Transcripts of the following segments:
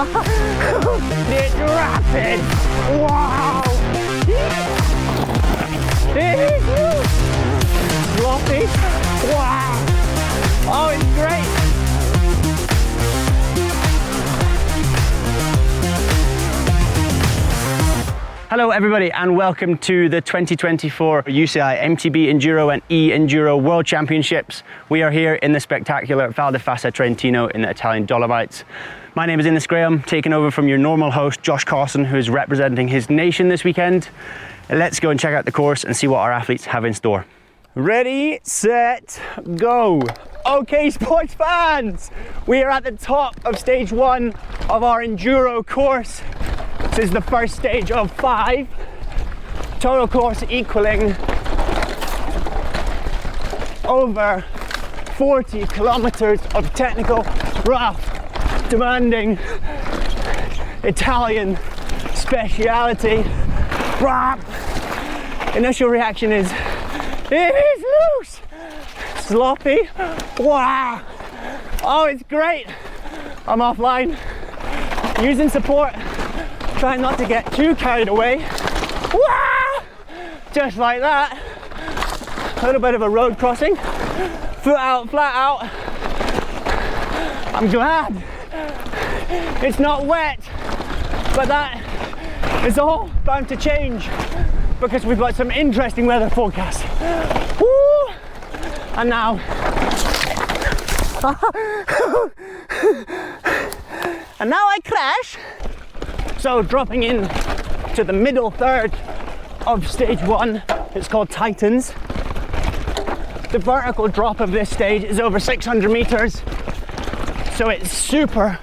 It's rapid! Wow! Sloppy! Wow! Oh, it's great! Hello everybody and welcome to the 2024 UCI MTB Enduro and E-Enduro World Championships. We are here in the spectacular Val di Fassa, Trentino in the Italian Dolomites. My name is Innes Graham, taking over from your normal host Josh Carson, who is representing his nation this weekend. Let's go and check out the course and see what our athletes have in store. Ready, set, go. Okay, sports fans, we are at the top of stage 1 of our Enduro course. This is the first stage of 5, total course equaling over 40 kilometers of technical, rough, demanding Italian speciality. Initial reaction is, it is loose, sloppy, wow, oh it's great. I'm offline, using support. Trying not to get too carried away. Wah! Just like that. A little bit of a road crossing. Foot out, flat out. I'm glad it's not wet, but that is all bound to change because we've got some interesting weather forecasts. Woo! And now, and now I crash. So dropping in to the middle third of stage 1, it's called Titans. The vertical drop of this stage is over 600 meters, so it's super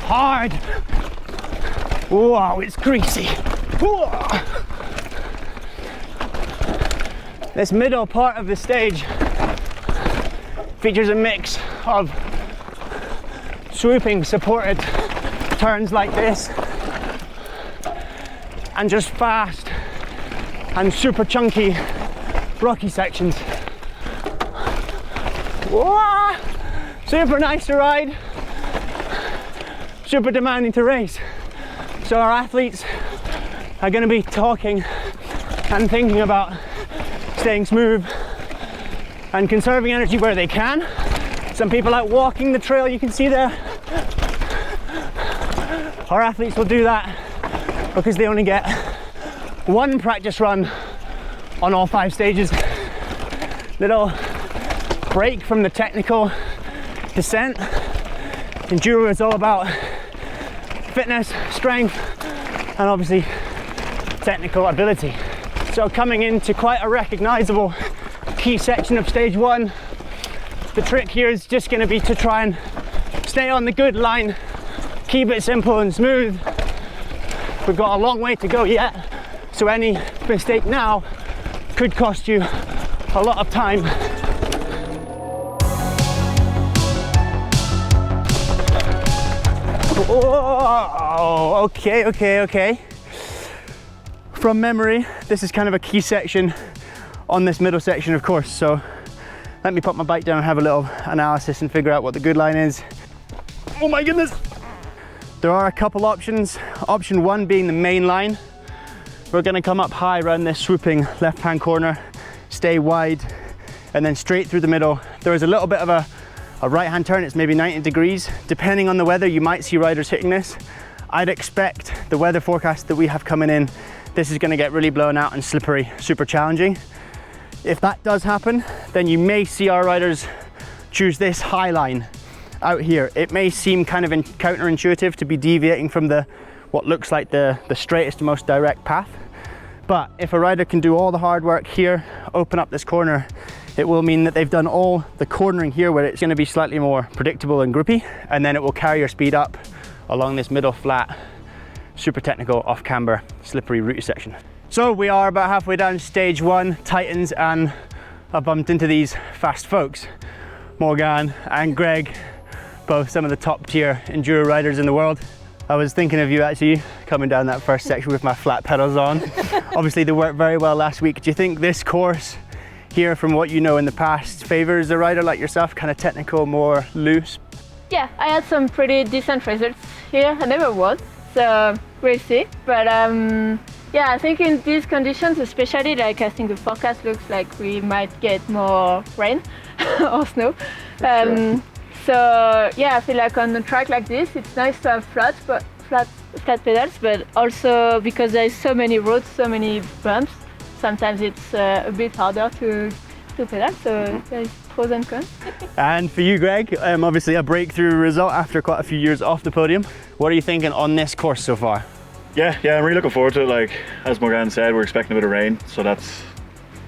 hard. Wow, it's greasy. This middle part of the stage features a mix of swooping supported turns like this and just fast and super chunky rocky sections. Whoa! Super nice to ride, super demanding to race. So our athletes are going to be talking and thinking about staying smooth and conserving energy where they can. Some people out walking the trail, you can see there. Our athletes will do that because they only get one practice run on all 5 stages. Little break from the technical descent. Enduro is all about fitness, strength, and obviously technical ability. So coming into quite a recognizable key section of stage 1, the trick here is just going to be to try and stay on the good line, keep it simple and smooth. We've got a long way to go yet, so any mistake now could cost you a lot of time. Oh, okay. From memory, this is kind of a key section on this middle section, of course, so let me put my bike down and have a little analysis and figure out what the good line is. Oh my goodness! There are a couple options. Option 1 being the main line. We're going to come up high around this swooping left-hand corner, stay wide, and then straight through the middle. There is a little bit of a right-hand turn. It's maybe 90 degrees. Depending on the weather, you might see riders hitting this. I'd expect the weather forecast that we have coming in, this is going to get really blown out and slippery, super challenging. If that does happen, then you may see our riders choose this high line out here. It may seem kind of counterintuitive to be deviating from what looks like the straightest, most direct path. But if a rider can do all the hard work here, open up this corner, it will mean that they've done all the cornering here where it's going to be slightly more predictable and grippy, and then it will carry your speed up along this middle flat, super technical, off camber, slippery route section. So we are about halfway down stage 1, Titans, and I bumped into these fast folks, Morgan and Greg, both some of the top tier enduro riders in the world. I was thinking of you actually, coming down that first section with my flat pedals on. Obviously they worked very well last week. Do you think this course here, from what you know in the past, favors a rider like yourself, kind of technical, more loose? Yeah, I had some pretty decent results here. I never was, so we'll see. But yeah, I think in these conditions, especially, like I think the forecast looks like we might get more rain or snow. So yeah, I feel like on a track like this, it's nice to have flat pedals, but also because there is so many roads, so many bumps, sometimes it's a bit harder to pedal. So there's pros and cons. And for you, Greg, obviously a breakthrough result after quite a few years off the podium. What are you thinking on this course so far? Yeah, I'm really looking forward to it. Like as Morgan said, we're expecting a bit of rain, so that's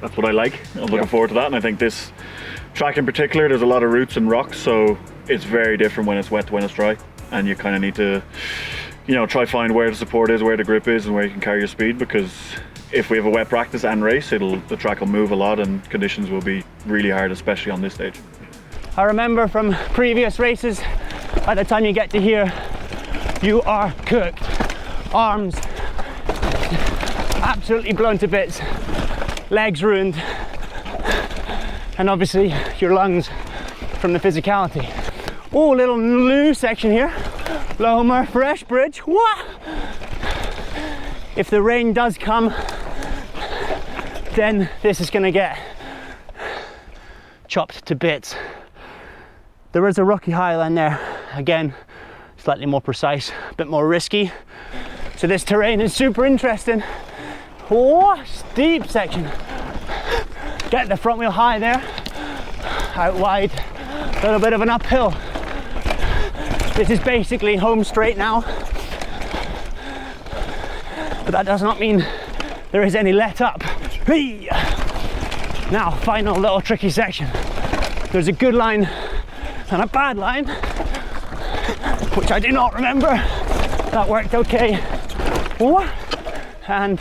what I like. I'm looking forward to that, and I think this track in particular, there's a lot of roots and rocks, so it's very different when it's wet to when it's dry, and you kind of need to, you know, try find where the support is, where the grip is, and where you can carry your speed, because if we have a wet practice and race, the track will move a lot and conditions will be really hard, especially on this stage. I remember from previous races, by the time you get to here, you are cooked. Arms absolutely blown to bits, legs ruined, and obviously your lungs from the physicality. Oh, little new section here. Lomer Fresh Bridge. What? If the rain does come, then this is gonna get chopped to bits. There is a rocky highland there. Again, slightly more precise, a bit more risky. So this terrain is super interesting. Oh, steep section. Get the front wheel high there. Out wide, a little bit of an uphill. This is basically home straight now. But that does not mean there is any let up. Now, final little tricky section. There's a good line and a bad line, which I do not remember. That worked okay. And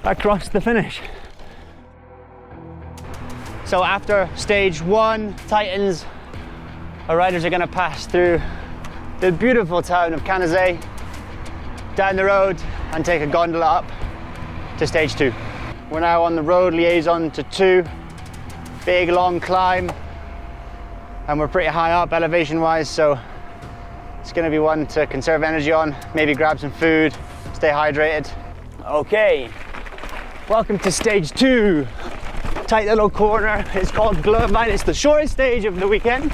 across the finish. So after stage 1 tightens, our riders are going to pass through the beautiful town of Canazei, down the road and take a gondola up to stage 2. We're now on the road liaison to 2, big long climb, and we're pretty high up elevation wise, so it's going to be one to conserve energy on, maybe grab some food, stay hydrated. Okay, welcome to stage 2. Tight little corner. It's called Globine. It's the shortest stage of the weekend.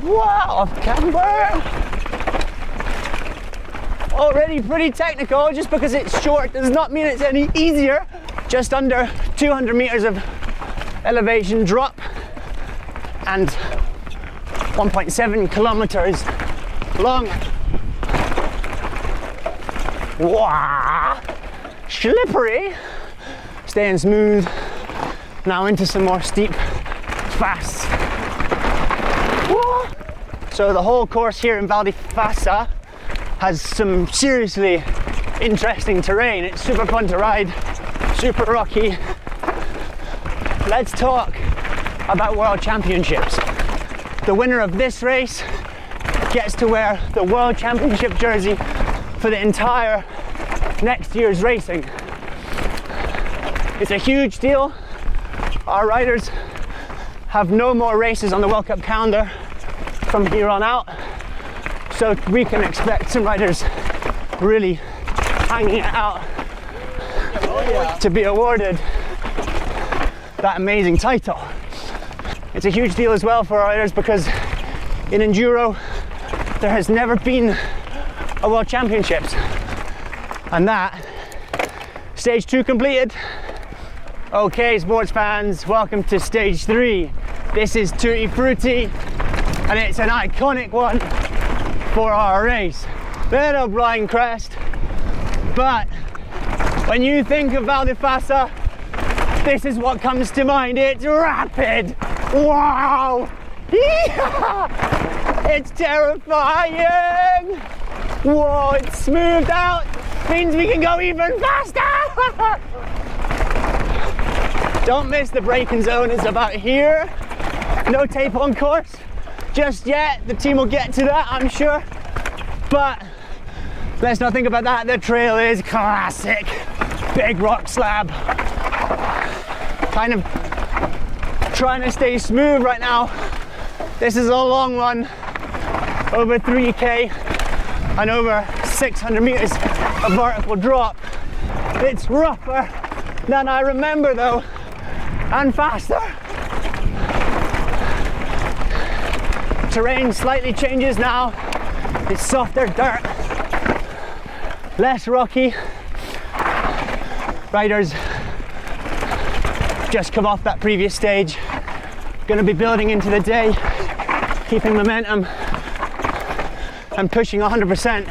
Wow, off camber. Already pretty technical. Just because it's short does not mean it's any easier. Just under 200 meters of elevation drop and 1.7 kilometers long. Wow, slippery, staying smooth. Now into some more steep, fast. Whoa. So the whole course here in Val di Fassa has some seriously interesting terrain. It's super fun to ride, super rocky. Let's talk about World Championships. The winner of this race gets to wear the World Championship jersey for the entire next year's racing. It's a huge deal. Our riders have no more races on the World Cup calendar from here on out, so we can expect some riders really hanging it out to be awarded that amazing title. It's a huge deal as well for our riders because in Enduro there has never been a World Championships, and that stage 2 completed. Okay, sports fans, welcome to stage 3. This is Tutti Frutti, and it's an iconic one for our race. Little blind crest, but when you think of Val di Fassa, this is what comes to mind. It's rapid. Wow! Yeah! It's terrifying! Whoa, it's smoothed out. Means we can go even faster! Don't miss the braking zone. It's about here. No tape on course just yet. The team will get to that, I'm sure. But let's not think about that. The trail is classic. Big rock slab. Kind of trying to stay smooth right now. This is a long one, over 3k and over 600 meters of vertical drop. It's rougher than I remember though, and faster. Terrain slightly changes now. It's softer dirt, less rocky. Riders just come off that previous stage. Going to be building into the day, keeping momentum and pushing 100%.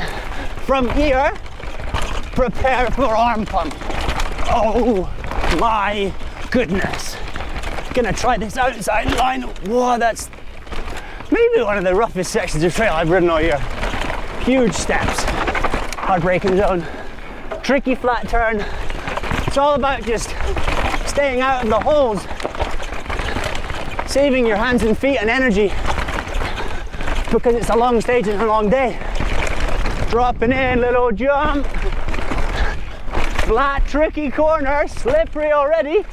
From here, prepare for arm pump. Oh my goodness. Gonna try this outside line. Whoa, that's maybe one of the roughest sections of trail I've ridden all year. Huge steps, hard braking zone, tricky flat turn. It's all about just staying out of the holes, saving your hands and feet and energy, because it's a long stage and a long day. Dropping in, little jump. Flat, tricky corner, slippery already.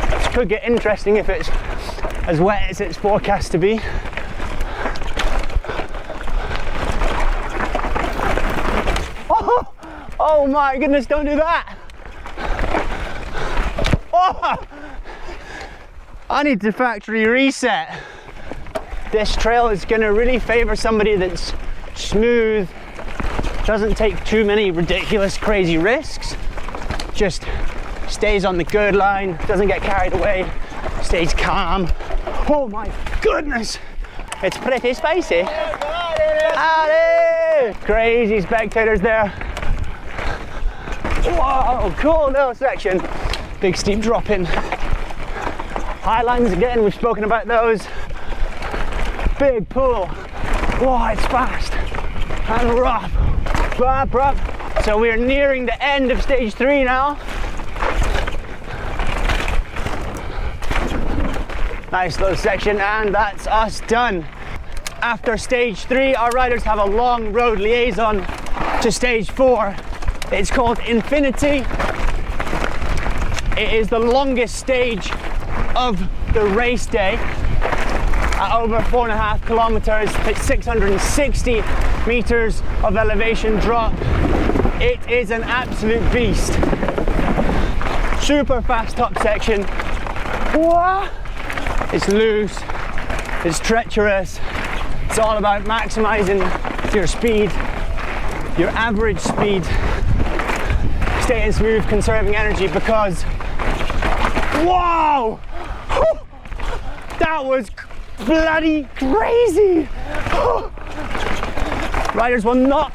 This could get interesting if it's as wet as it's forecast to be. Oh my goodness, don't do that. Oh, I need to factory reset. This trail is going to really favor somebody that's smooth, doesn't take too many ridiculous crazy risks, just stays on the good line, doesn't get carried away, stays calm. Oh my goodness, it's pretty spicy. Howdy! Crazy spectators there. Whoa, cool little section. Big steep drop in. High lines again, we've spoken about those. Big pull. Whoa, it's fast and rough. Rough. So we're nearing the end of stage 3 now. Nice little section, and that's us done. After stage 3, our riders have a long road liaison to stage 4. It's called Infinity. It is the longest stage of the race day at over 4.5 kilometers. It's 660 meters of elevation drop. It is an absolute beast. Super fast top section. Whoa. It's loose, it's treacherous. It's all about maximizing your speed, your average speed, staying smooth, conserving energy, because whoa, that was bloody crazy. Riders will not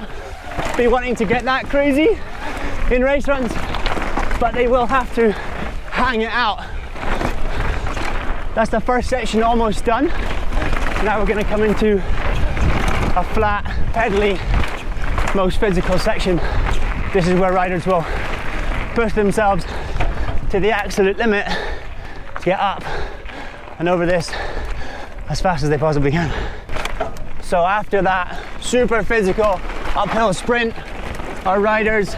be wanting to get that crazy in race runs, but they will have to hang it out. That's the first section almost done. Now we're going to come into a flat, pedally, most physical section. This is where riders will push themselves to the absolute limit to get up and over this as fast as they possibly can. So after that super physical uphill sprint, our riders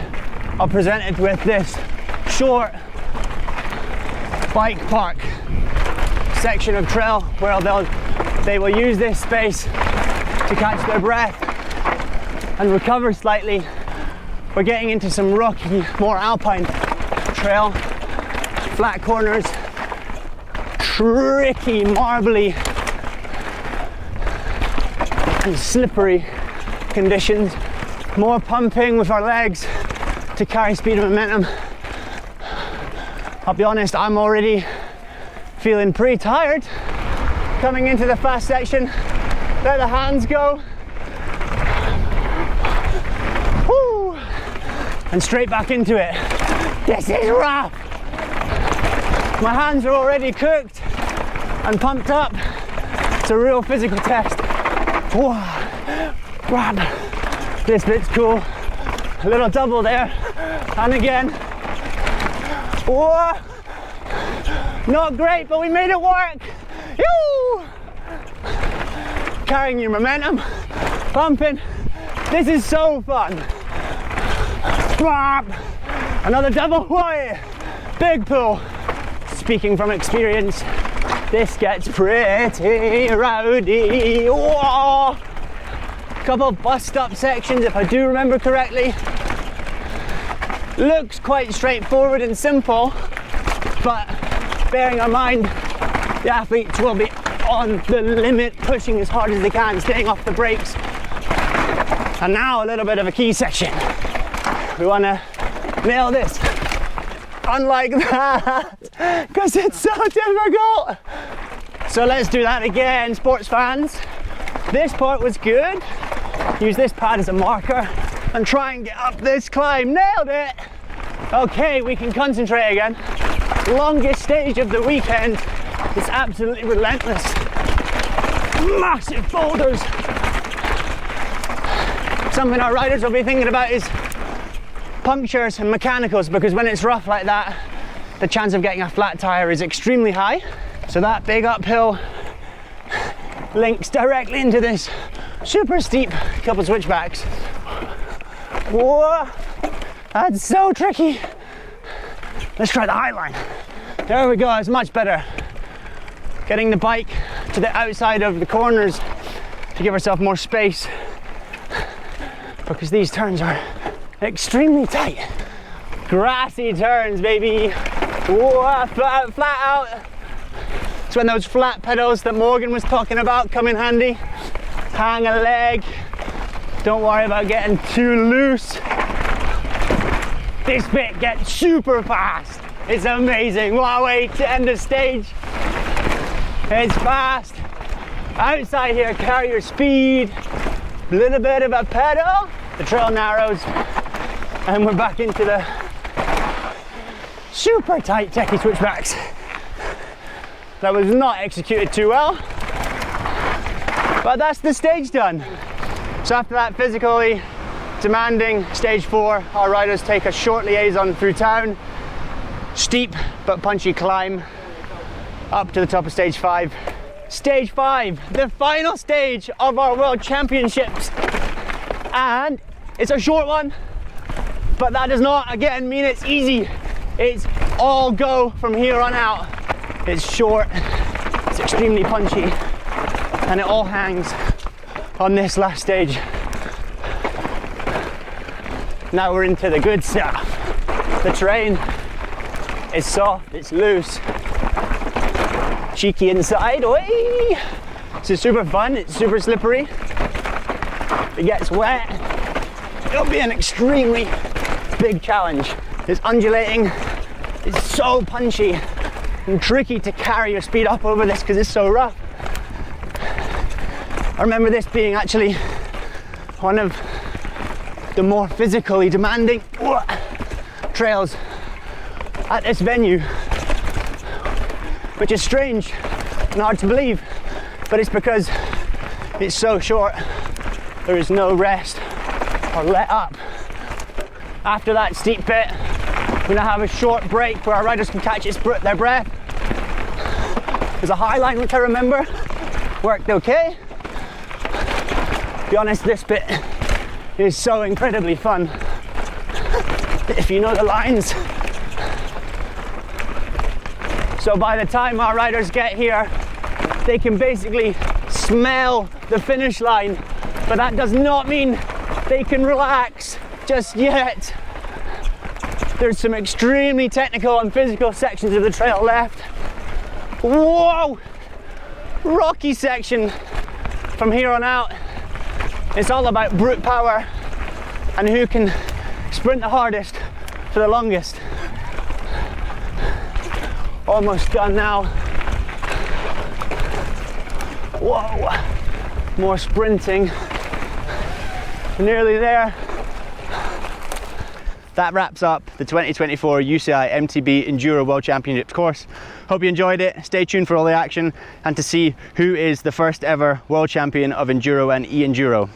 are presented with this short bike park section of trail where they will use this space to catch their breath and recover slightly. We're getting into some rocky, more alpine trail, flat corners, tricky, marbly and slippery conditions. More pumping with our legs to carry speed and momentum. I'll be honest, I'm already feeling pretty tired coming into the fast section. Let the hands go. Woo. And straight back into it. This is rough. My hands are already cooked and pumped up. It's a real physical test. Whoa. Grab. This bit's cool. A little double there. And again. Whoa. Not great, but we made it work. Yoo! Carrying your momentum, pumping. This is so fun. Another double. Whoa. Big pull. Speaking from experience, This gets pretty rowdy. Whoa! Couple of bust up sections if I do remember correctly. Looks quite straightforward and simple, but bearing in mind the athletes will be on the limit, pushing as hard as they can, staying off the brakes. And now a little bit of a key section. We want to nail this. Unlike that, because it's so difficult. So let's do that again, sports fans. This part was good. Use this pad as a marker and try and get up this climb. Nailed it. Okay, we can concentrate again. Longest stage of the weekend. It's absolutely relentless. Massive boulders. Something our riders will be thinking about is punctures and mechanicals, because when it's rough like that, the chance of getting a flat tire is extremely high. So that big uphill links directly into this super steep couple switchbacks. Whoa, that's so tricky. Let's try the high line. There we go, it's much better. Getting the bike to the outside of the corners to give ourselves more space, because these turns are extremely tight. Grassy turns, baby. Whoa, flat out. It's when those flat pedals that Morgan was talking about come in handy. Hang a leg. Don't worry about getting too loose. This bit gets super fast. It's amazing. What a way to end the stage. It's fast. Outside here, carry your speed. A little bit of a pedal. The trail narrows and we're back into the super tight techie switchbacks. That was not executed too well, but that's the stage done. So after that physically demanding stage 4, our riders take a short liaison through town, steep but punchy climb up to the top of stage 5. Stage 5, the final stage of our World Championships, and it's a short one, but that does not again mean it's easy. It's all go from here on out. It's short, it's extremely punchy, and it all hangs on this last stage. Now we're into the good stuff. The terrain is soft, it's loose, cheeky inside. Oi! This is super fun, it's super slippery. If it gets wet, it'll be an extremely big challenge. It's undulating, it's so punchy and tricky to carry your speed up over this because it's so rough. I remember this being actually one of the more physically demanding trails at this venue, which is strange and hard to believe, but it's because it's so short. There is no rest or let up. After that steep bit, we're gonna have a short break where our riders can catch their breath. There's a high line which I remember worked okay. To be honest, this bit is so incredibly fun if you know the lines. So by the time our riders get here, they can basically smell the finish line, but that does not mean they can relax just yet. There's some extremely technical and physical sections of the trail left. Whoa! Rocky section from here on out. It's all about brute power and who can sprint the hardest for the longest. Almost done now. Whoa! More sprinting. Nearly there. That wraps up the 2024 UCI MTB Enduro World Championships course. Hope you enjoyed it. Stay tuned for all the action and to see who is the first ever world champion of Enduro and e-Enduro.